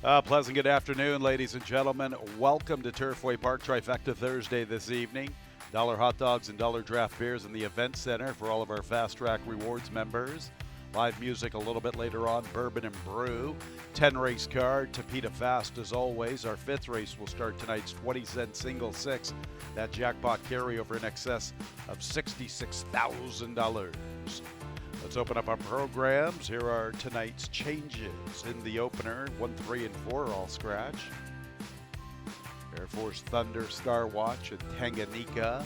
Pleasant good afternoon, ladies and gentlemen. Welcome to Turfway Park Trifecta Thursday this evening. Dollar hot dogs and dollar draft beers in the event center for all of our Fast Track Rewards members. Live music a little bit later on, Bourbon and Brew. 10 race card, Tapeta Fast as always. Our fifth race will start tonight's 20-cent single six. That jackpot carryover in excess of $66,000. Let's open up our programs. Here are tonight's changes. In the opener, 1, 3, and 4 all scratch. Air Force Thunder, Star Watch, and Tanganyika.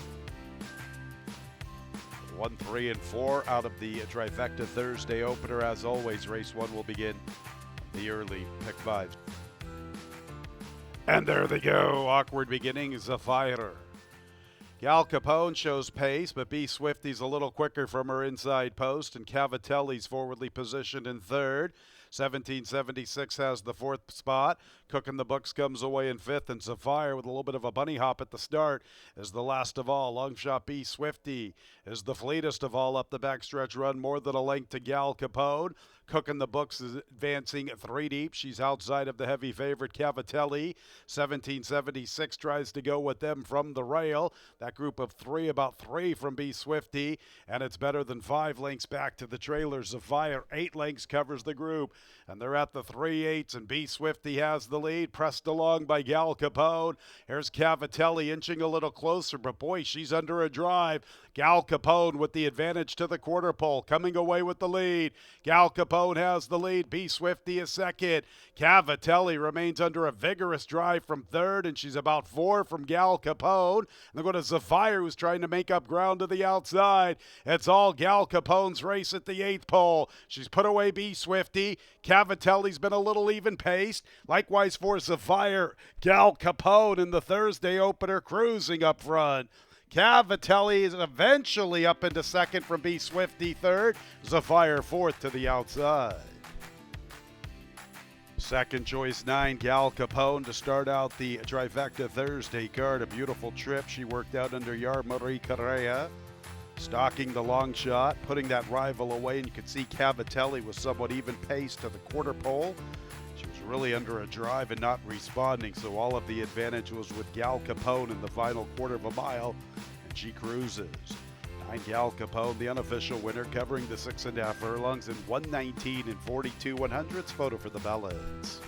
1, 3, and 4 out of the Trifecta Thursday opener. As always, race 1 will begin the early pick 5. And there they go. Awkward beginning, Zafire. Gal Capone shows pace, but B Swifty's a little quicker from her inside post, and Cavatelli's forwardly positioned in third. 1776 has the fourth spot. Cooking the Books comes away in fifth, and Zafire with a little bit of a bunny hop at the start is the last of all. Long shot B Swifty is the fleetest of all up the backstretch run, more than a length to Gal Capone. Cooking the Books is advancing 3 deep. She's outside of the heavy favorite Cavatelli. 1776 tries to go with them from the rail. That group of 3, about 3 from B Swifty, and it's better than 5 lengths back to the trailer. Zafire 8 lengths covers the group, and they're at the 3/8, and B Swifty has the lead, pressed along by Gal Capone. Here's Cavatelli inching a little closer, but boy, she's under a drive. Gal Capone with the advantage to the quarter pole, coming away with the lead. Gal Capone has the lead. B Swifty is second. Cavatelli remains under a vigorous drive from third, and she's about 4 from Gal Capone. And they're going to Zafire, who's trying to make up ground to the outside. It's all Gal Capone's race at the 8th pole. She's put away B Swifty. Cavatelli's been a little even paced. Likewise for Zafire. Gal Capone in the Thursday opener cruising up front. Cavatelli is eventually up into second from B Swifty third. Zafire fourth to the outside. Second choice 9, Gal Capone to start out the Trifecta Thursday card. A beautiful trip she worked out under Yar Marie Correa. Stalking the long shot, putting that rival away, and you could see Cavatelli was somewhat even paced to the quarter pole. She was really under a drive and not responding, so all of the advantage was with Gal Capone in the final quarter of a mile, and she cruises. 9 Gal Capone, the unofficial winner, covering the 6.5 furlongs in 1:19 and 42 100ths. Photo for the ballots.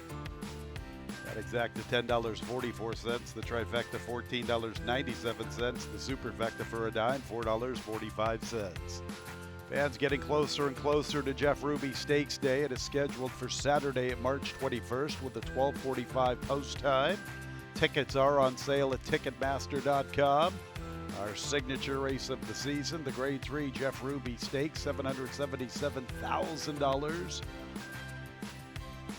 That exacta $10.44. The trifecta $14.97. The superfecta for a dime $4.45. Fans getting closer and closer to Jeff Ruby Stakes Day. It is scheduled for Saturday, March 21st with a 12:45 post time. Tickets are on sale at Ticketmaster.com. Our signature race of the season, the Grade 3 Jeff Ruby Stakes, $777,000.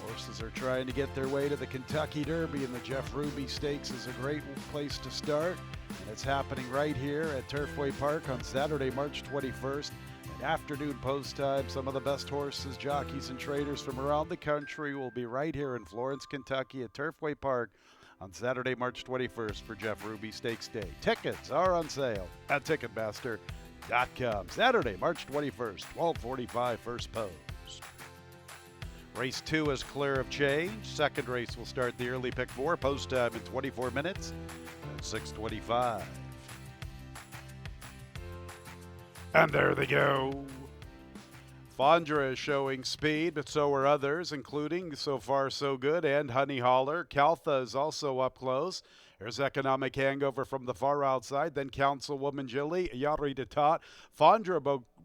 Horses are trying to get their way to the Kentucky Derby, and the Jeff Ruby Stakes is a great place to start. And it's happening right here at Turfway Park on Saturday, March 21st. At afternoon post time, some of the best horses, jockeys, and traders from around the country will be right here in Florence, Kentucky at Turfway Park on Saturday, March 21st for Jeff Ruby Stakes Day. Tickets are on sale at Ticketmaster.com. Saturday, March 21st, 12:45 first post. Race 2 is clear of change. Second race will start the early pick 4. Post time in 24 minutes at 6:25. And there they go. Fondra is showing speed, but so are others, including So Far So Good and Honey Holler. Caltha is also up close. There's Economic Hangover from the far outside. Then Councilwoman Jilly, Yari Detat. Fondra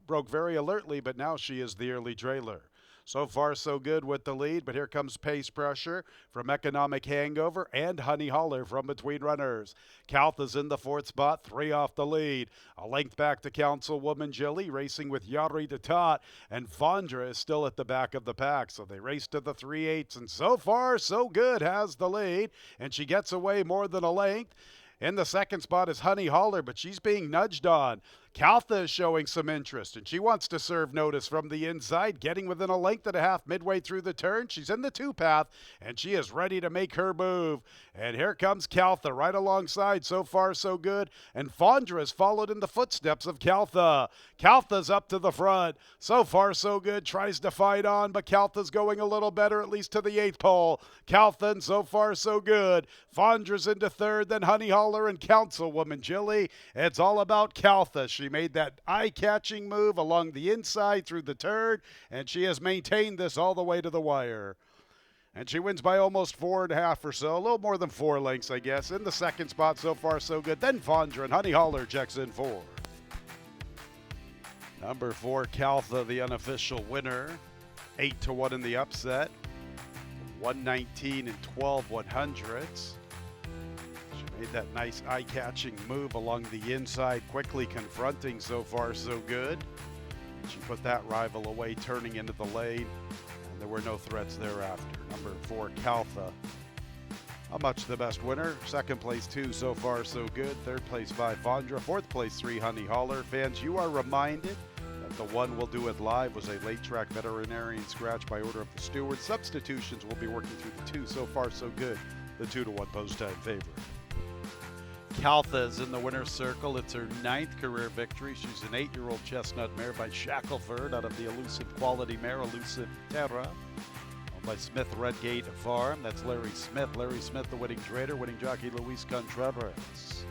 broke very alertly, but now she is the early trailer. So Far So Good with the lead, but here comes pace pressure from Economic Hangover and Honey Holler from between runners. Caltha's in the 4th spot, 3 off the lead. A length back to Councilwoman Jilly, racing with Yari Detat, and Fondra is still at the back of the pack, so they race to the 3/8, and So Far So Good has the lead, and she gets away more than a length. In the 2nd spot is Honey Holler, but she's being nudged on. Caltha is showing some interest, and she wants to serve notice from the inside, getting within a length and a half midway through the turn. She's in the two-path, and she is ready to make her move. And here comes Caltha right alongside. So far, so good. And Fondra has followed in the footsteps of Caltha. Caltha's up to the front. So far, so good. Tries to fight on, but Caltha's going a little better, at least to the 8th pole. Caltha, and so far, so good. Fondra's into third, then Honey Holler and Councilwoman Jilly. It's all about Caltha. She made that eye-catching move along the inside through the turn, and she has maintained this all the way to the wire. And she wins by almost 4.5 or so, a little more than 4 lengths, I guess. In the second spot, so far, so good. Then Fondra and Honey Holler checks in 4th. Number 4, Caltha, the unofficial winner. 8-1 in the upset. 119 and 12 100ths. Made that nice eye-catching move along the inside, quickly confronting. So far, so good. She put that rival away, turning into the lane, and there were no threats thereafter. Number 4, Caltha. How much the best winner? Second place, 2, so far, so good. Third place, 5, Fondra. Fourth place, 3, Honey Holler. Fans, you are reminded that the one we'll do it live was a late track veterinarian scratch by order of the steward. Substitutions will be working through the 2, so far, so good. The 2-1 post-time favorite. Caltha is in the winner's circle. It's her 9th career victory. She's an 8-year-old chestnut mare by Shackelford out of the elusive quality mare, Elusive Terra, owned by Smith Redgate Farm. That's Larry Smith. Larry Smith, the winning trader, winning jockey Luis Contreras.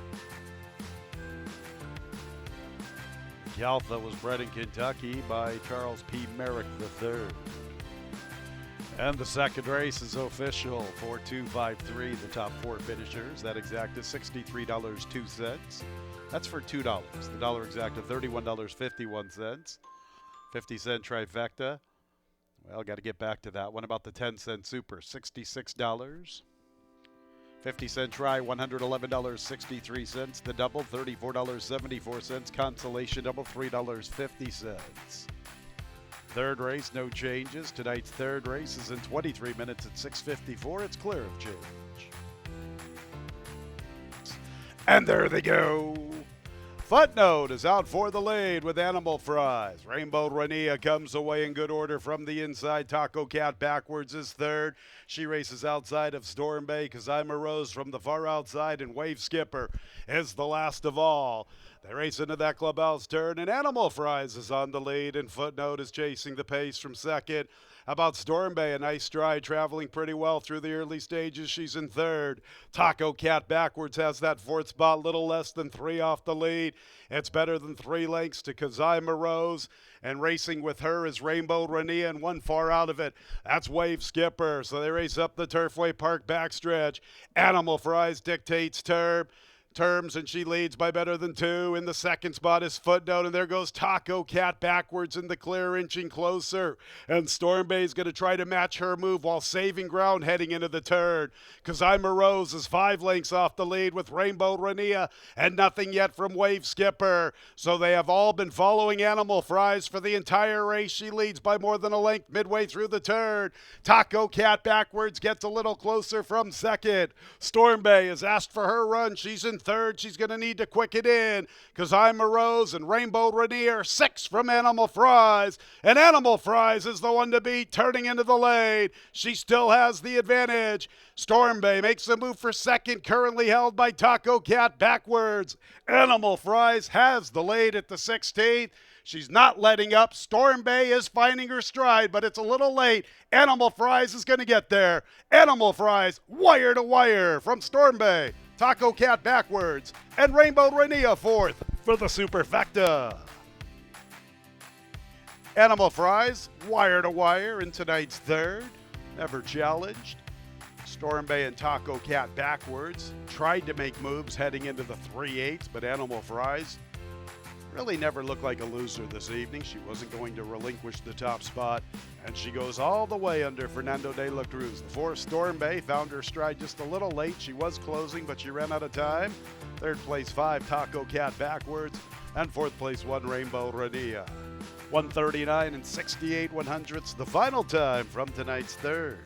Caltha was bred in Kentucky by Charles P. Merrick III. And the second race is official. 4-2-5-3, the top 4 finishers. That exact is $63.02. That's for $2. The dollar exact of $31.51. 50-cent trifecta. Well, got to get back to that one. About the 10-cent super, $66. 50-cent try, $111.63. The double, $34.74. Consolation double, $3.50. Third race, no changes. Tonight's third race is in 23 minutes at 6:54. It's clear of change. And there they go. Footnote is out for the lead with Animal Fries. Rainbow Rania comes away in good order from the inside. Taco Cat backwards is third. She races outside of Storm Bay. Kazima Rose from the far outside, and Wave Skipper is the last of all. They race into that clubhouse turn, and Animal Fries is on the lead, and Footnote is chasing the pace from second. About Storm Bay, a nice stride, traveling pretty well through the early stages. She's in third. Taco Cat backwards has that 4th spot, little less than 3 off the lead. It's better than 3 lengths to Kazima Rose, and racing with her is Rainbow Rania, and one far out of it. That's Wave Skipper. So they race up the Turfway Park backstretch. Animal Fries dictates terms, and she leads by better than 2. In the second spot is Footnote, and there goes Taco Cat backwards in the clear, inching closer. And Storm Bay is going to try to match her move while saving ground heading into the turn. Kazima Rose is 5 lengths off the lead with Rainbow Rania, and nothing yet from Wave Skipper. So they have all been following Animal Fries for the entire race. She leads by more than a length midway through the turn. Taco Cat backwards gets a little closer from second. Storm Bay has asked for her run. She's in third. She's going to need to quicken in. Kazima Rose and Rainbow Rania, 6 from Animal Fries. And Animal Fries is the one to beat, turning into the lane. She still has the advantage. Storm Bay makes a move for second, currently held by Taco Cat backwards. Animal Fries has the lead at the 16th. She's not letting up. Storm Bay is finding her stride, but it's a little late. Animal Fries is going to get there. Animal Fries, wire to wire from Storm Bay. Taco Cat backwards, and Rainbow Rania 4th for the Superfecta. Animal Fries, wire to wire in tonight's third. Never challenged. Storm Bay and Taco Cat backwards. Tried to make moves heading into the 3/8, but Animal Fries really never looked like a loser this evening. She wasn't going to relinquish the top spot, and she goes all the way under Fernando de la Cruz. The 4th, Storm Bay, found her stride just a little late. She was closing, but she ran out of time. Third place, 5, Taco Cat backwards, and 4th place, 1, Rainbow Rania. 139 and 68 100ths, the final time from tonight's third.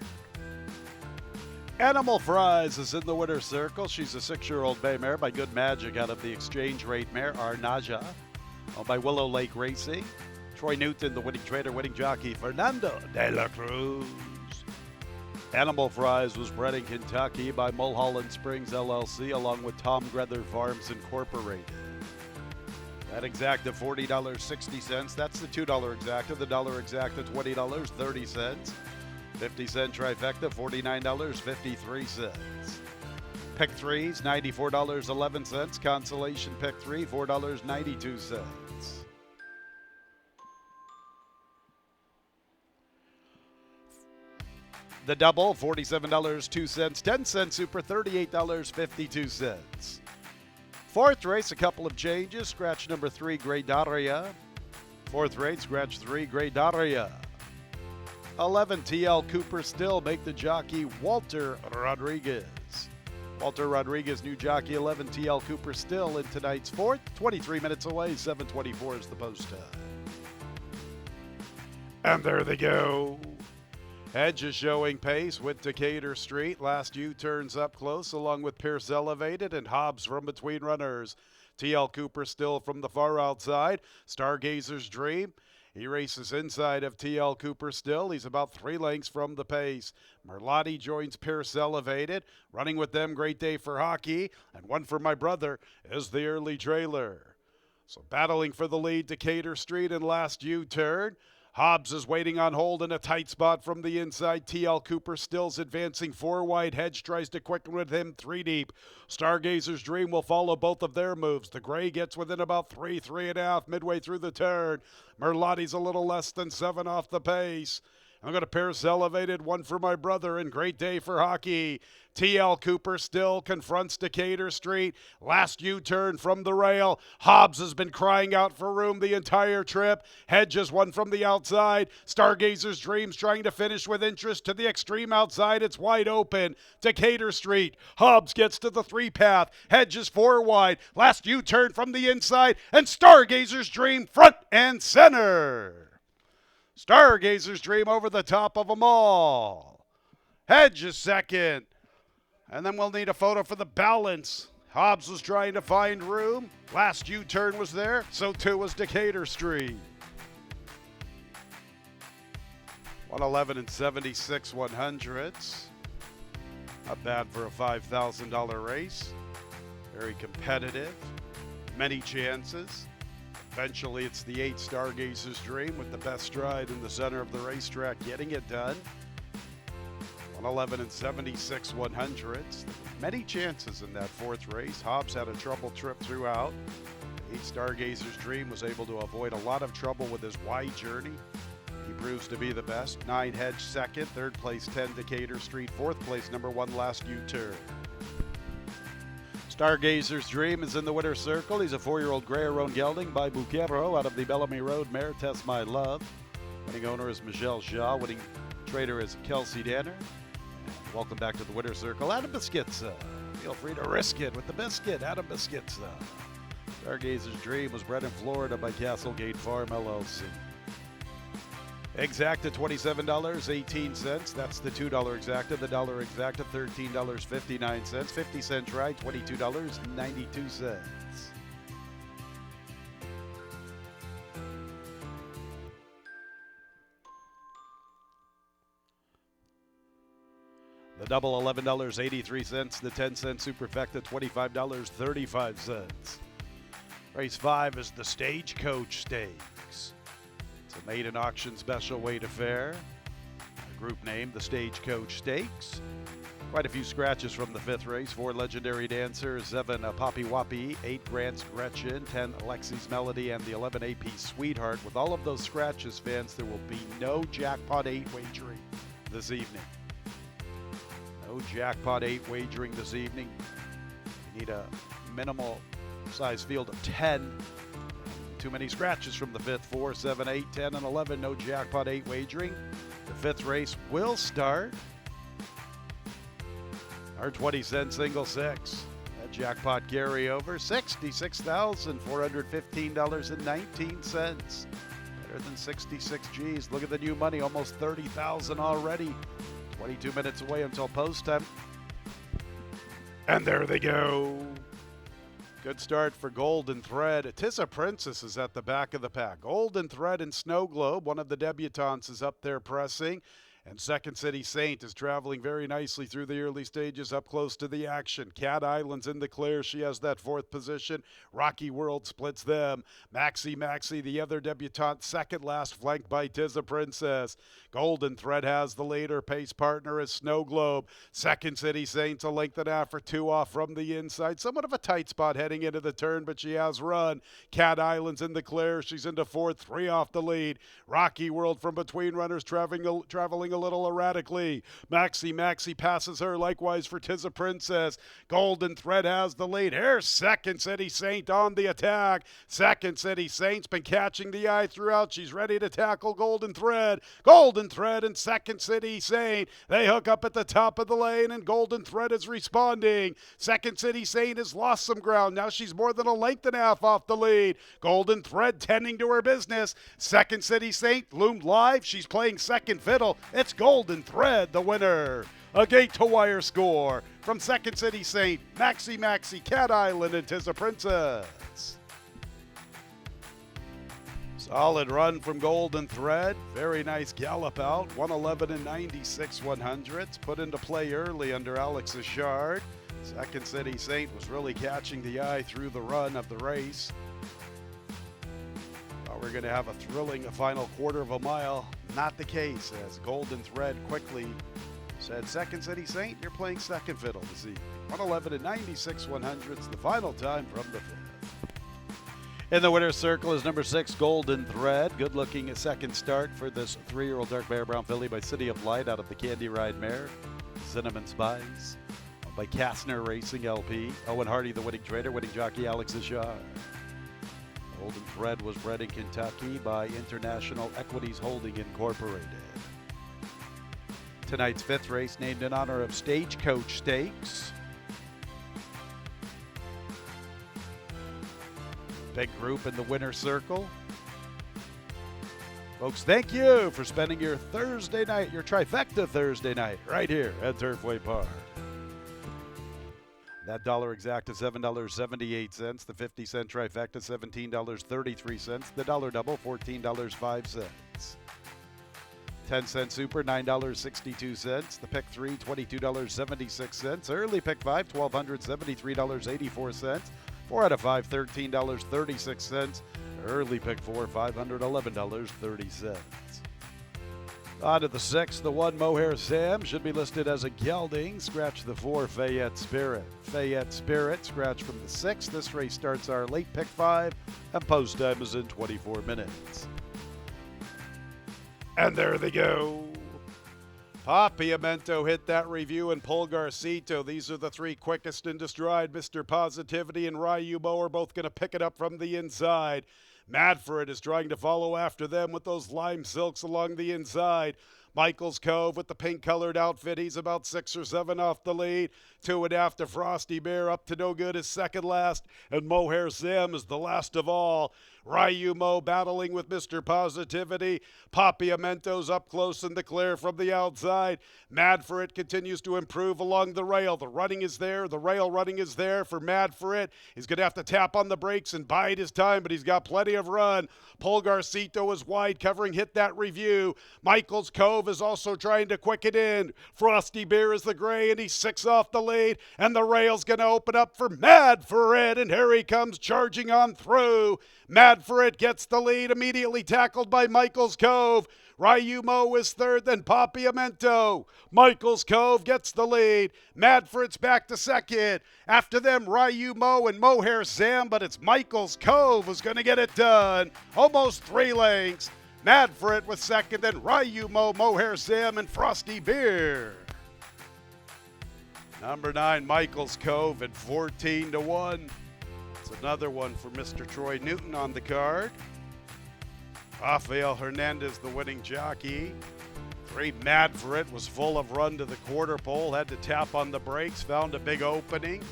Animal Fries is in the winner's circle. She's a 6-year-old bay mare by Good Magic out of the exchange rate mare Arnaja. Owned by Willow Lake Racing. Troy Newton, the winning trainer, winning jockey, Fernando de la Cruz. Animal Fries was bred in Kentucky by Mulholland Springs LLC along with Tom Grether Farms Incorporated. That exacta $40.60. That's the $2 exacta. The dollar exacta $20.30. 50-cent trifecta $49.53. Pick threes $94.11. Consolation pick three $4.92. The double $47.02. 10-cent super $38.52. Fourth race, a couple of changes. Scratch number 3, Grey Daria. Fourth race, scratch 3, Grey Daria. 11, TL Cooper Still, make the jockey Walter Rodriguez. Walter Rodriguez, new jockey 11, TL Cooper Still in tonight's fourth. 23 minutes away, 7:24 is the post time. And there they go. Hedge is showing pace with Decatur Street. Last U-turns up close along with Pierce Elevated and Hobbs from between runners. TL Cooper Still from the far outside. Stargazer's Dream. He races inside of TL Cooper Still. He's about 3 lengths from the pace. Merlotti joins Pierce Elevated. Running with them, Great Day for Hockey. And One for My Brother is the early trailer. So battling for the lead, Decatur Street in last U-turn. Hobbs is waiting on hold in a tight spot from the inside. TL Cooper Still's advancing 4 wide. Hedge tries to quicken with him 3 deep. Stargazer's Dream will follow both of their moves. The gray gets within about 3.5 midway through the turn. Merlotti's a little less than 7 off the pace. I'm going to Pierce Elevated, One for My Brother, and Great Day for Hockey. TL Cooper Still confronts Decatur Street. Last U-turn from the rail. Hobbs has been crying out for room the entire trip. Hedges one from the outside. Stargazer's Dreams trying to finish with interest to the extreme outside. It's wide open. Decatur Street. Hobbs gets to the 3-path. Hedges 4 wide. Last U-turn from the inside. And Stargazer's Dream front and center. Stargazer's Dream over the top of them all. Hedge is second. And then we'll need a photo for the balance. Hobbs was trying to find room. Last U-turn was there. So too was Decatur Street. 111 and 76 100s. Not bad for a $5,000 race. Very competitive. Many chances. Eventually, it's the 8 Stargazer's Dream with the best stride in the center of the racetrack, getting it done. 111 and 76 100s. Many chances in that fourth race. Hobbs had a trouble trip throughout. 8 Stargazer's Dream was able to avoid a lot of trouble with his wide journey. He proves to be the best. 9 Hedge second, third place 10 Decatur Street, fourth place number 1 last U-turn. Stargazer's Dream is in the winner's circle. He's a 4-year-old gray Aron gelding by Buquero out of the Bellamy Road mare Test My Love. Winning owner is Michelle Shaw. Winning trader is Kelsey Danner. Welcome back to the winner's circle, Adam Biscuitza. Feel free to risk it with the biscuit, Adam Biscuitza. Stargazer's Dream was bred in Florida by Castlegate Farm LLC. Exacta $27.18. That's the $2 exacta. The dollar exacta $13.59. 50-cent try $22.92. The double $11.83. The 10-cent superfecta $25.35. Race 5 is the Stagecoach Stakes. It's a maiden auction special weight affair. A group name, the Stagecoach Stakes. Quite a few scratches from the 5th race. 4 legendary dancers, 7 Poppy Whoppy, 8 Grant's Gretchen, 10 Alexi's Melody, and the 11 AP Sweetheart. With all of those scratches, fans, there will be no Jackpot 8 wagering this evening. No Jackpot 8 wagering this evening. You need a minimal size field of 10. Too many scratches from the 5th. 4, 7, 8, 10, and 11. No Jackpot 8 wagering. The 5th race will start. Our 20-cent single 6. That jackpot carryover, $66,415.19. Better than 66 G's. Look at the new money, almost 30,000 already. 22 minutes away until post time. And there they go. Good start for Golden Thread. Tis a Princess is at the back of the pack. Golden Thread and Snow Globe, one of the debutantes, is up there pressing. And Second City Saint is traveling very nicely through the early stages up close to the action. Cat Island's in the clear. She has that fourth position. Rocky World splits them. Maxi, the other debutante, second last, flanked by Tis a Princess. Golden Thread has the leader. Pace partner is Snow Globe. Second City Saint's a length and a half or two off from the inside. Somewhat of a tight spot heading into the turn, but she has run. Cat Island's in the clear. She's into fourth, 3 off the lead. Rocky World from between runners traveling a little erratically. Maxi passes her, likewise for Tis a Princess. Golden Thread has the lead. Here's Second City Saint on the attack. Second City Saint's been catching the eye throughout. She's ready to tackle Golden Thread. Golden Thread and Second City Saint, they hook up at the top of the lane, and Golden Thread is responding. Second City Saint has lost some ground. Now she's more than a length and a half off the lead. Golden Thread tending to her business. Second City Saint loomed live. She's playing second fiddle. It's Golden Thread, the winner. A gate-to-wire score from Second City Saint, Maxi, Cat Island, and Tis a Princess. Solid run from Golden Thread. Very nice gallop out. 111 and 96 100s. Put into play early under Alex Ashard. Second City Saint was really catching the eye through the run of the race. We're going to have a thrilling final quarter of a mile. Not the case, as Golden Thread quickly said, Second City Saint, you're playing second fiddle this evening. 111 and 96 100s, the final time from the fifth. In the winner's circle is number 6, Golden Thread. Good looking a second start for this 3-year-old dark bear brown filly by City of Light out of the Candy Ride mare. Cinnamon Spice by Kastner Racing LP. Owen Hardy, the winning trader, winning jockey Alex Ashard. Golden Thread was bred in Kentucky by International Equities Holding Incorporated. Tonight's 5th race named in honor of Stagecoach Stakes. Big group in the winner's circle. Folks, thank you for spending your Thursday night, your trifecta Thursday night, right here at Turfway Park. That dollar exacta $7.78. The 50-cent trifecta $17.33. The dollar double $14.05. 10-cent super $9.62. The pick 3 $22.76. Early pick 5 $1,273.84. 4 out of 5 $13.36. Early pick 4 $511.30. On to the 6, the 1 Mohair Sam should be listed as a gelding. Scratch the 4 Fayette Spirit. Fayette Spirit, scratch from the 6. This race starts our late pick 5, and post time is in 24 minutes. And there they go. Papiamento hit that review, and Pulgarcito. These are the 3 quickest into stride. Mr. Positivity and Ryubo are both going to pick it up from the inside. Mad for It is trying to follow after them with those lime silks along the inside. Michael's Cove with the pink-colored outfit. He's about 6 or 7 off the lead. 2.5 to Frosty Bear, up to no good is second last. And Mohair Sam is the last of all. Ryumo battling with Mr. Positivity. Papiamento's up close in the clear from the outside. Mad for It continues to improve along the rail. The running is there. The rail running is there for Mad for It. He's going to have to tap on the brakes and bide his time, but he's got plenty of run. Pulgarcito is wide, covering Hit That Review. Michael's Cove is also trying to quicken in. Frosty Bear is the gray, and he's 6 off the lead. And the rail's going to open up for Mad for It, and here he comes charging on through. Mad for It gets the lead, immediately tackled by Michael's Cove. Ryumo is third, then Papiamento. Michael's Cove gets the lead. Mad for It's back to second. After them, Ryumo and Mohair Sam, but it's Michael's Cove who's going to get it done. Almost 3 lengths. Mad for It with second, then Ryumo, Mohair Sam, and Frosty Beer. Number 9, Michael's Cove at 14 to 1. It's another one for Mr. Troy Newton on the card. Rafael Hernandez, the winning jockey. 3, Mad for It, was full of run to the quarter pole, had to tap on the brakes, found a big opening.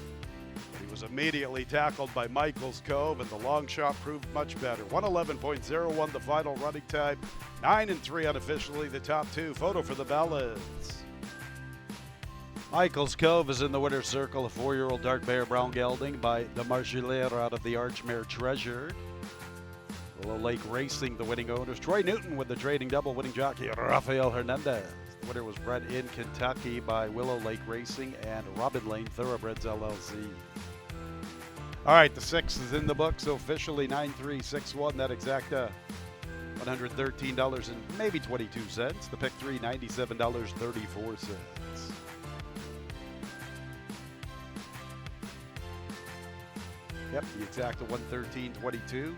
He was immediately tackled by Michael's Cove, and the long shot proved much better. 111.01 the final running time. 9 and 3 unofficially, the top 2. Photo for the ballads. Michael's Cove is in the winner's circle. A 4-year-old dark bear brown gelding by the Margielaire out of the Archmare Treasure. Willow Lake Racing, the winning owners. Troy Newton with the trading double, winning jockey Rafael Hernandez. The winner was bred in Kentucky by Willow Lake Racing and Robin Lane Thoroughbreds LLC. All right, the 6 is in the books officially, 9361. That exacta $113 and maybe 22 cents. The pick 3, $97.34. Yep, the exacta 113.22.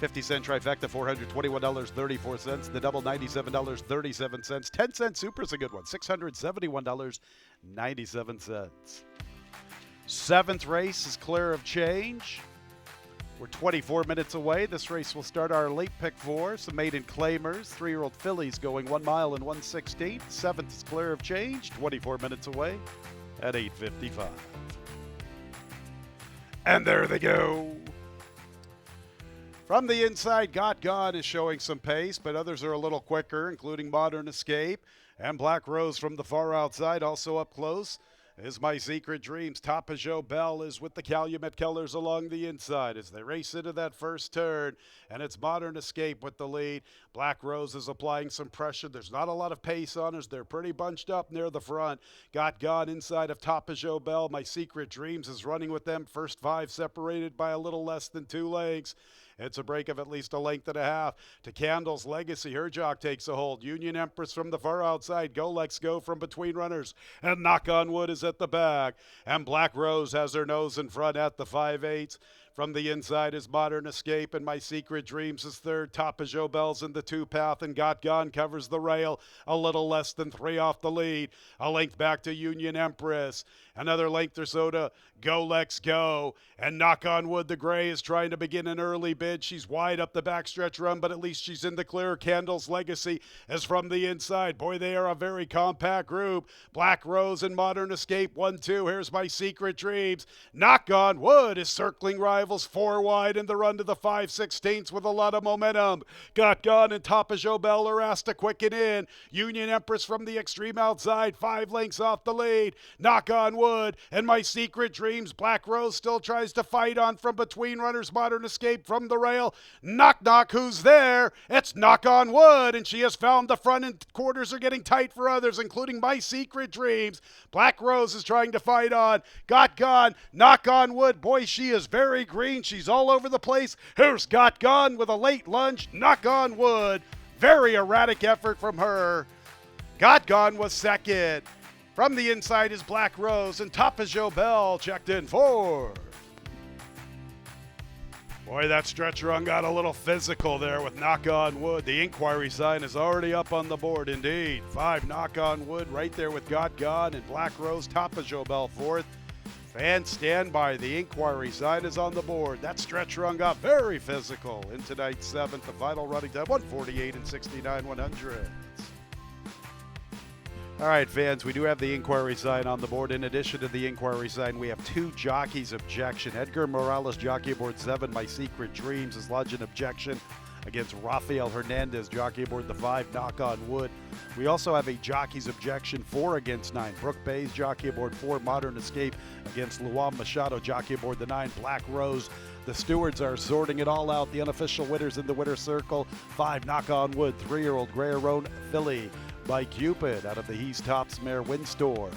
50-cent trifecta, $421.34. The double, $97.37. 10-cent super's a good one, $671.97. Seventh race is clear of change. We're 24 minutes away. This race will start our late pick 4. Some maiden claimers. 3-year-old fillies going 1 mile and 1/16. Seventh is clear of change. 24 minutes away at 8:55. And there they go. From the inside, Got God is showing some pace, but others are a little quicker, including Modern Escape. And Black Rose from the far outside, also up close, is My Secret Dreams. Top Peugeot Bell is with the Calumet Colors along the inside as they race into that first turn. And it's Modern Escape with the lead. Black Rose is applying some pressure. There's not a lot of pace on us. They're pretty bunched up near the front. Got God inside of Top Peugeot Bell. My Secret Dreams is running with them. First 5 separated by a little less than 2 lengths. It's a break of at least a length and a half to Candle's Legacy. Her jock takes a hold. Union Empress from the far outside. Go Lex Go from between runners. And Knock on Wood is at the back. And Black Rose has her nose in front at the 5/8. From the inside is Modern Escape, and My Secret Dreams is third. Top Peugeot Bell's in the 2-path, and Got Gone covers the rail. A little less than 3 off the lead. A length back to Union Empress. Another length or so to Go Lex Go. And Knock on Wood, the gray, is trying to begin an early bid. She's wide up the backstretch run, but at least she's in the clear. Candle's Legacy is from the inside. Boy, they are a very compact group. Black Rose and Modern Escape, 1-2. Here's My Secret Dreams. Knock on Wood is circling rivals 4 wide in the run to the 5/16 with a lot of momentum. Got Gone and Top Peugeot Bell are asked to quicken in. Union Empress from the extreme outside, 5 lengths off the lead. Knock on Wood and My Secret Dreams. Black Rose still tries to fight on from between runners. Modern Escape from the rail. Knock, knock, who's there? It's Knock on Wood, and she has found the front, and quarters are getting tight for others, including My Secret Dreams. Black Rose is trying to fight on. Got Gone, Knock on Wood. Boy, she is very green. She's all over the place. Here's Got Gone with a late lunge. Knock on Wood. Very erratic effort from her. Got Gone was second. From the inside is Black Rose, and Top Peugeot Bell checked in fourth. Boy, that stretch run got a little physical there with Knock on Wood. The inquiry sign is already up on the board, indeed. 5, Knock on Wood, right there with Got Gone, and Black Rose, Top Peugeot Bell fourth. Fans stand by. The inquiry sign is on the board. That stretch run got very physical in tonight's 7th. The final running time, 1:48 and 69/100. All right, fans, we do have the inquiry sign on the board. In addition to the inquiry sign, we have 2 jockeys' objection. Edgar Morales, jockey aboard 7, My Secret Dreams, is lodged an objection against Rafael Hernandez, jockey aboard the 5, Knock on Wood. We also have a jockey's objection 4 against 9. Brooke Bays, jockey aboard 4, Modern Escape, against Luan Machado, jockey aboard the 9, Black Rose. The stewards are sorting it all out. The unofficial winners in the winner's circle: 5, Knock on Wood, 3-year-old Grey Roan filly by Cupid out of the He's Tops Mare Windstorm.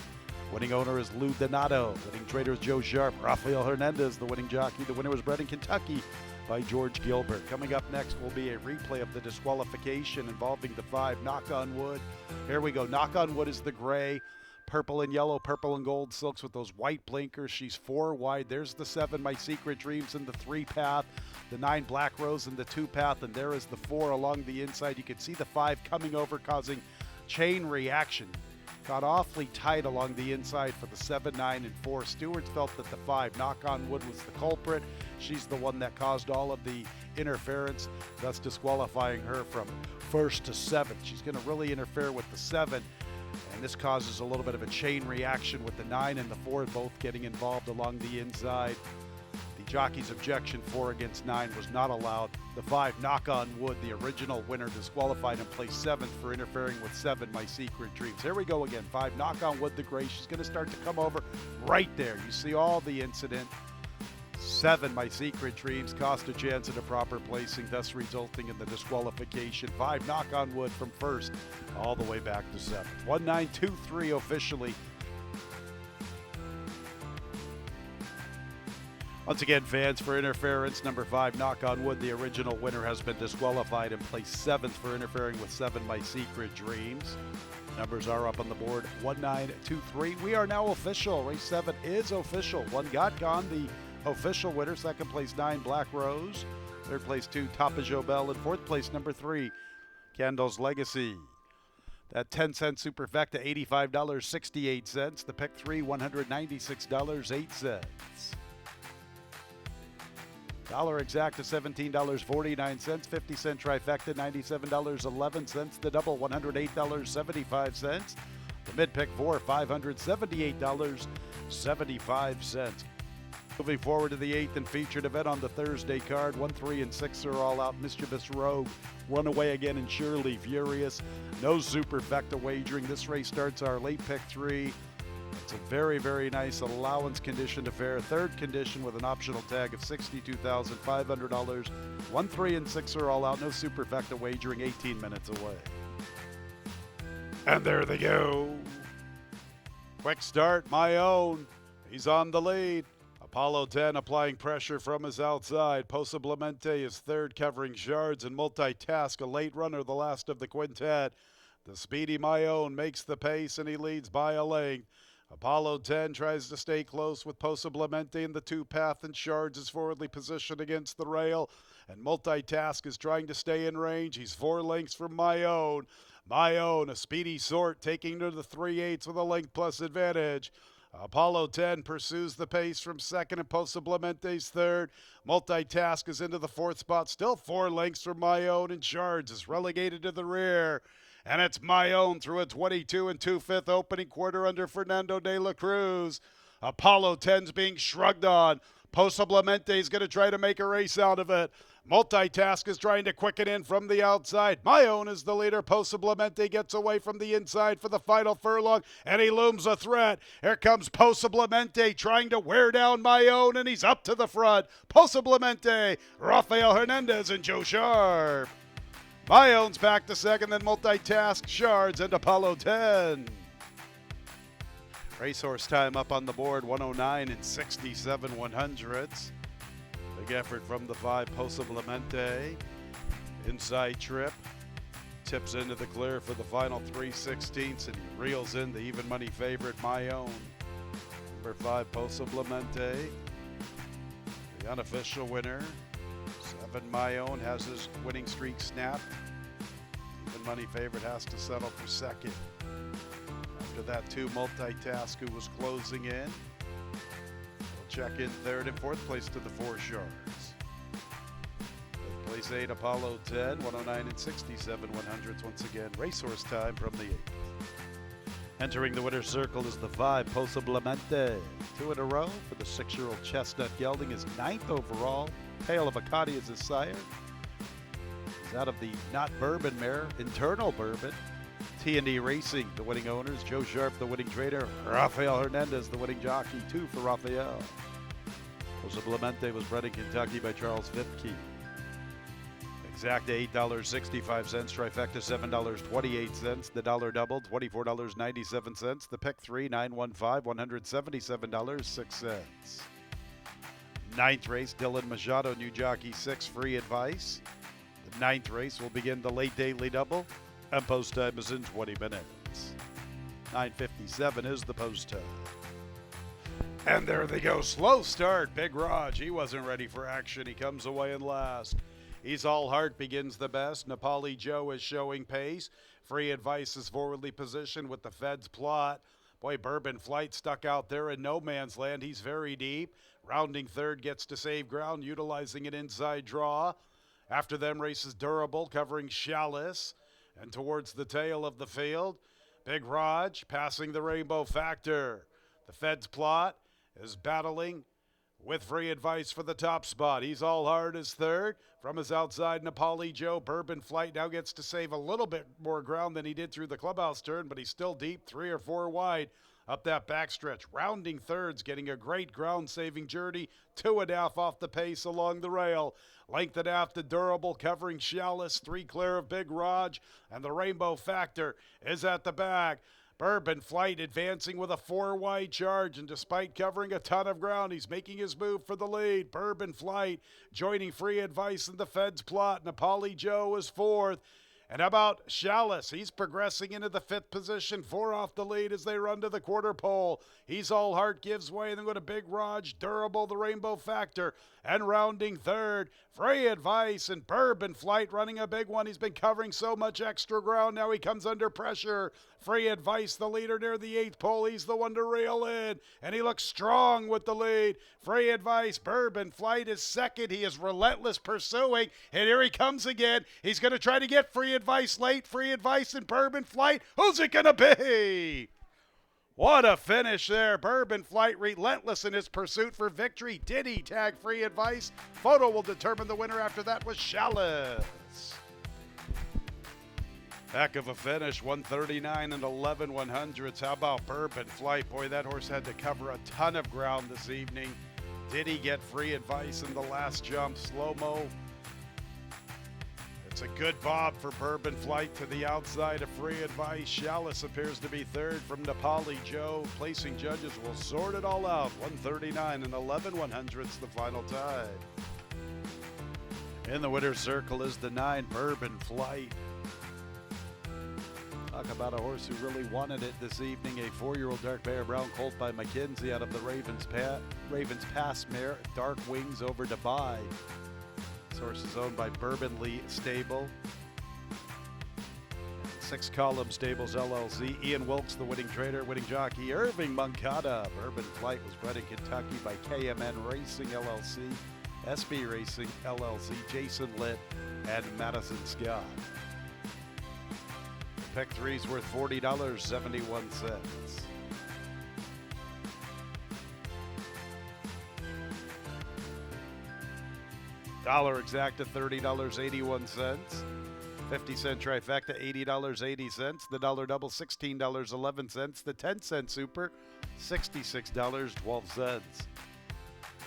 Winning owner is Lou Donato. Winning trader is Joe Sharp. Rafael Hernandez, the winning jockey. The winner was bred in Kentucky by George Gilbert. Coming up next will be a replay of the disqualification involving the 5, Knock on Wood. Here we go. Knock on Wood is the gray. Purple and yellow, purple and gold silks with those white blinkers. She's 4 wide. There's the 7, My Secret Dreams, in the 3-path. The 9, Black Rose, in the 2-path. And there is the 4 along the inside. You can see the 5 coming over, causing chain reaction. Got awfully tight along the inside for the 7, 9, and 4. Stewards felt that the 5, Knock on Wood, was the culprit. She's the one that caused all of the interference, thus disqualifying her from 1st to 7th. She's going to really interfere with the 7, and this causes a little bit of a chain reaction with the 9 and the 4 both getting involved along the inside. The Jockey's objection 4 against 9 was not allowed. The 5, Knock on Wood, the original winner, disqualified and placed 7th for interfering with 7, My Secret Dreams. Here we go again. 5, Knock on Wood, the gray. She's going to start to come over right there. You see all the incident. 7, My Secret Dreams, cost a chance at a proper placing, thus resulting in the disqualification. 5, Knock on Wood from first all the way back to 7th. 1, 9, 2, 3 officially. Once again, fans, for interference, number 5, Knock on Wood, the original winner, has been disqualified and placed 7th for interfering with 7, My Secret Dreams. Numbers are up on the board, 1, 9, 2, 3. We are now official. Race 7 is official. 1, Got Gone, the official winner. Second place, 9, Black Rose. Third place, 2, Tapajou Bell. And fourth place, number 3, Candle's Legacy. That 10-cent superfecta, $85.68. The pick 3, $196.08. Dollar exacta, $17.49. 50-cent trifecta, $97.11. The double, $108.75. The mid-pick 4, $578.75. Moving forward to the 8th and featured event on the Thursday card, 1, 3, and 6 are all out. Mischievous Rogue, Runaway Again, and Surely Furious. No superfecta wagering. This race starts our late pick 3. It's a very, very nice allowance condition affair. Third condition with an optional tag of $62,500. 1, 3, and 6 are all out. No superfecta wagering. 18 minutes away. And there they go. Quick start, My Own. He's on the lead. Apollo 10 applying pressure from his outside. Posiblemente is third, covering Shards, and Multitask, a late runner, the last of the quintet. The speedy My Own makes the pace, and he leads by a length. Apollo 10 tries to stay close with Posiblemente in the 2-path, and Shards is forwardly positioned against the rail. And Multitask is trying to stay in range. He's 4 lengths from My Own. My Own, a speedy sort, taking to the 3/8 with a length plus advantage. Apollo 10 pursues the pace from second, and Posiblemente's third. Multitask is into the 4th spot, still 4 lengths from My Own, and Shards is relegated to the rear. And it's My Own through a 22 2/5 opening quarter under Fernando de la Cruz. Apollo 10's being shrugged on. Posiblemente is going to try to make a race out of it. Multitask is trying to quicken in from the outside. My Own is the leader. Posiblemente gets away from the inside for the final furlong, and he looms a threat. Here comes Posiblemente trying to wear down My Own, and he's up to the front. Posiblemente, Rafael Hernandez, and Joe Sharp. My Own's back to second, then Multitask, Shards, and Apollo 10. Racehorse time up on the board, 109 and 67 100ths. Big effort from the 5, Posiblemente. Inside trip. Tips into the clear for the final 3/16, and he reels in the even money favorite, My Own. Number 5, Posiblemente. The unofficial winner. 7, My Own, has his winning streak snapped. Even money favorite has to settle for second. After that, 2, Multitask, who was closing in. We'll check in third and fourth place to the 4 Shards. Fifth place 8, Apollo 10, 109 and 67 100ths. Once again, racehorse time from the 8th. Entering the winner's circle is the 5, Posiblemente. 2 in a row for the 6-year-old Chestnut Gelding. His 9th overall. Pale of Acadi is his sire. He's out of the not bourbon mare, internal bourbon. T&D Racing, the winning owners. Joe Sharp, the winning trader. Rafael Hernandez, the winning jockey. 2 for Rafael. Posiblemente was bred in Kentucky by Charles Vipke. Exacta $8.65. Trifecta $7.28. The dollar double, $24.97. The pick 3, 915, $177.06. 9th race, Dylan Machado, new jockey 6, free advice. The 9th race will begin the late daily double, and post time is in 20 minutes. 9:57 is the post time. And there they go. Slow start. Big Raj. He wasn't ready for action. He comes away in last. He's All Heart begins the best. Nepali Joe is showing pace. Free advice is forwardly positioned with the Fed's plot. Boy, Bourbon Flight stuck out there in no man's land. He's very deep. Rounding third, gets to save ground, utilizing an inside draw. After them races Durable, covering Chalice. And towards the tail of the field, Big Raj passing the Rainbow Factor. The Fed's plot is battling with Free Advice for the top spot. He's all hard as third. From his outside, Nepali Joe. Bourbon Flight now gets to save a little bit more ground than he did through the clubhouse turn, but he's still deep, 3 or 4 wide up that backstretch. Rounding thirds, getting a great ground-saving journey. 2.5 off the pace along the rail. Length and a half to Durable, covering Chalice. 3 clear of Big Raj, and the Rainbow Factor is at the back. Bourbon Flight advancing with a 4-wide charge, and despite covering a ton of ground, he's making his move for the lead. Bourbon Flight joining Free Advice in the Feds plot. Nepali Joe is 4th. And how about Chalice? He's progressing into the 5th position, 4 off the lead as they run to the quarter pole. He's all heart, gives way, and then go to Big Raj, Durable, the Rainbow Factor, and rounding 3rd, Free Advice and Bourbon Flight running a big one. He's been covering so much extra ground. Now he comes under pressure. Free Advice, the leader near the 8th pole. He's the one to reel in, and he looks strong with the lead. Free Advice, Bourbon Flight is 2nd. He is relentless pursuing, and here he comes again. He's going to try to get Free Advice late. Free Advice and Bourbon Flight. Who's it going to be? What a finish there. Bourbon Flight relentless in his pursuit for victory. Did he tag Free Advice? Photo will determine the winner after that was Chalice. Heck of a finish, 139 and 11 100ths. How about Bourbon Flight? Boy, that horse had to cover a ton of ground this evening. Did he get Free Advice in the last jump? Slow-mo. It's a good bob for Bourbon Flight to the outside of Free Advice. Chalice appears to be 3rd from Nepali Joe. Placing judges will sort it all out. 139 and 11 100ths the final time. In the winner's circle is the 9 Bourbon Flight. Talk about a horse who really wanted it this evening. A 4-year-old dark Bear Brown colt by McKenzie out of the Ravens Pass mare. Dark Wings over Dubai. This horse is owned by Bourbon Lee Stable. 6 Column Stables LLC. Ian Wilkes, the winning trader, winning jockey. Irving Moncada. Bourbon Flight was bred in Kentucky by KMN Racing LLC, SB Racing LLC, Jason Litt, and Madison Scott. Pick 3's worth $40.71. Dollar exacta, $30.81. 50-cent trifecta, $80.80. The dollar double, $16.11. The 10-cent super, $66.12.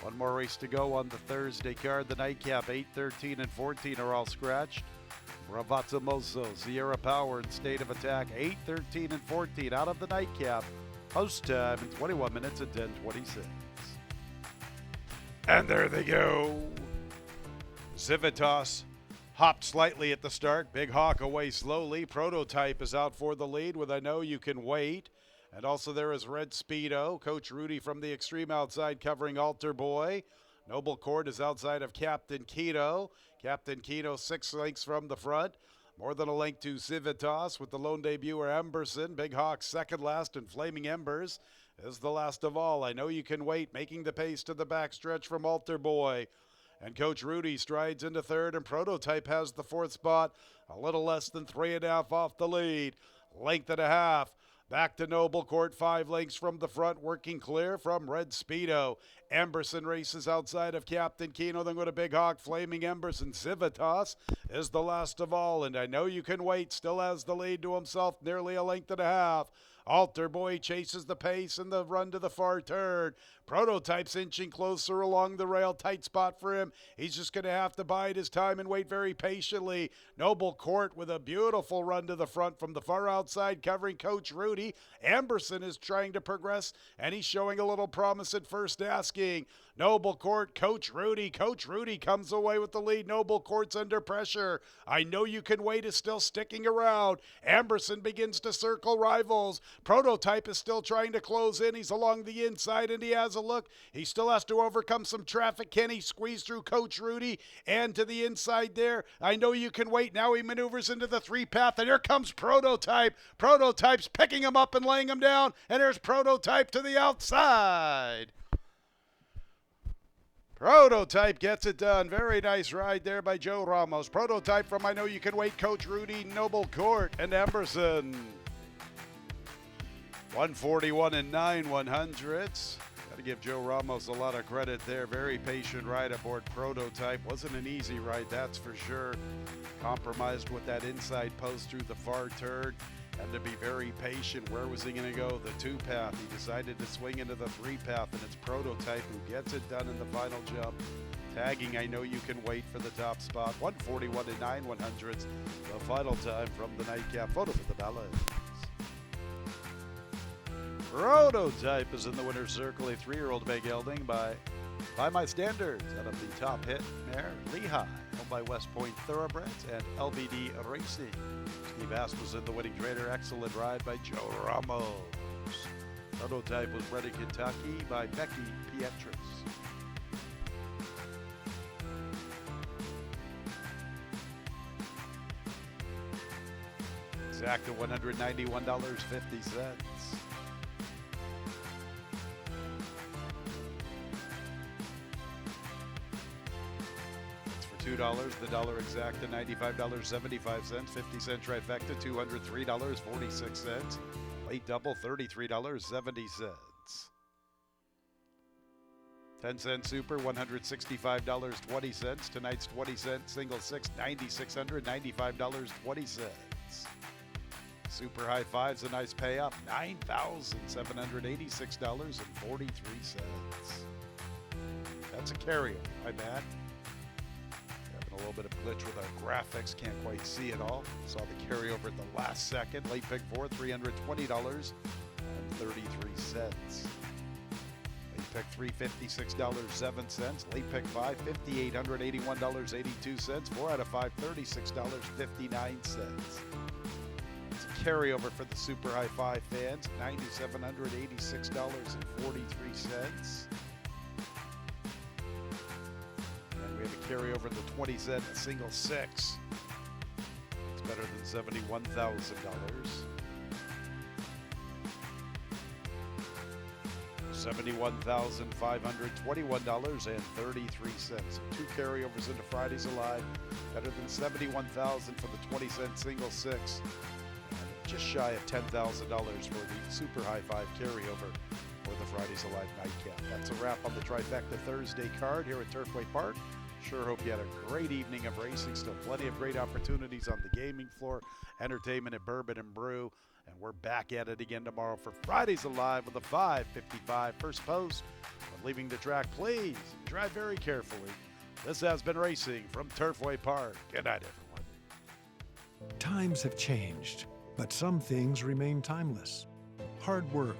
One more race to go on the Thursday card. The nightcap, 8, 13, and 14 are all scratched. Bravazza Mozo, Sierra Power, and State of Attack, 8, 13, and 14 out of the nightcap. Post time in 21 minutes at 10:26. And there they go. Civitas hopped slightly at the start. Big Hawk away slowly. Prototype is out for the lead with I Know You Can Wait. And also there is Red Speedo. Coach Rudy from the extreme outside covering Altar Boy. Noble Court is outside of Captain Keto. Captain Keto 6 lengths from the front. More than a length to Civitas with the lone debuter Emberson. Big Hawk 2nd last, and Flaming Embers is the last of all. I Know You Can Wait, making the pace to the backstretch from Altar Boy. And Coach Rudy strides into 3rd, and Prototype has the 4th spot, a little less than 3.5 off the lead. Length and a half. Back to Noble Court, 5 lengths from the front, working clear from Red Speedo. Emberson races outside of Captain Keno, then go to Big Hawk, Flaming Embers, and Civitas is the last of all. And I Know You Can Wait still has the lead to himself, nearly a length and a half. Altar Boy chases the pace in the run to the far turn. Prototype's inching closer along the rail. Tight spot for him. He's just going to have to bide his time and wait very patiently. Noble Court with a beautiful run to the front from the far outside, covering Coach Rudy. Emberson is trying to progress, and he's showing a little promise at first asking. Noble Court, Coach Rudy. Coach Rudy comes away with the lead. Noble Court's under pressure. I Know You Can Wait is still sticking around. Emberson begins to circle rivals. Prototype is still trying to close in. He's along the inside, and he has a look. He still has to overcome some traffic. Can he squeeze through Coach Rudy and to the inside there? I Know You Can Wait. Now he maneuvers into the 3-path, and here comes Prototype. Prototype's picking him up and laying him down, and there's Prototype to the outside. Prototype gets it done. Very nice ride there by Joe Ramos. Prototype from I Know You Can Wait, Coach Rudy, Noble Court, and Emberson. 141 and 9 100ths. Got to give Joe Ramos a lot of credit there. Very patient ride aboard Prototype. Wasn't an easy ride, that's for sure. Compromised with that inside post through the far turn. Had to be very patient. Where was he going to go? The 2-path. He decided to swing into the 3-path, and it's Prototype who gets it done in the final jump. Tagging, I know you can wait for the top spot. 141 and 9/100ths. The final time from the nightcap. Photo for the ballot. Prototype is in the winner's circle. A 3-year-old Bay Gelding by my standards. Out of the top hit mare, Lehigh, owned by West Point Thoroughbreds and LBD Racing. Steve Asp was in the winning trainer. Excellent ride by Joe Ramos. Prototype was bred in Kentucky by Becky Pietris. Exact at $191.50. $2, the dollar exact to $95.75, 50-cent trifecta, $203.46. Late double, $33.70. 10-cent super, $165.20. Tonight's 20-cent single six, $9,695.20. Super high fives, a nice pay up, $9,786.43. That's a carryover, my bad. A little bit of glitch with our graphics, can't quite see it all. Saw the carryover at the last second. Late pick 4, $320.33. Late pick 3, $56.07. Late pick 5, $5,881.82. 4 out of 5, $36.59. It's a carryover for the Super High Five fans, $9,786.43. Carry over the 20-cent single six. It's better than $71,000. $71,521.33. 2 carryovers into Fridays Alive. Better than $71,000 for the 20-cent single six. And just shy of $10,000 for the Super High Five carryover for the Fridays Alive nightcap. That's a wrap on the Trifecta Thursday card here at Turfway Park. Sure hope you had a great evening of racing. Still plenty of great opportunities on the gaming floor, entertainment at Bourbon and Brew. And we're back at it again tomorrow for Fridays Alive with a 5:55 first post. When leaving the track, please drive very carefully. This has been Racing from Turfway Park. Good night, everyone. Times have changed, but some things remain timeless. Hard work,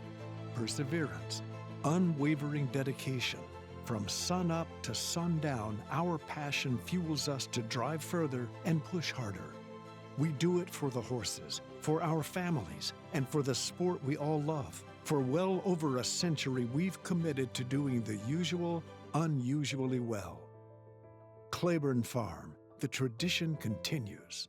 perseverance, unwavering dedication. From sun up to sundown, our passion fuels us to drive further and push harder. We do it for the horses, for our families, and for the sport we all love. For well over a century, we've committed to doing the usual, unusually well. Claiborne Farm, the tradition continues.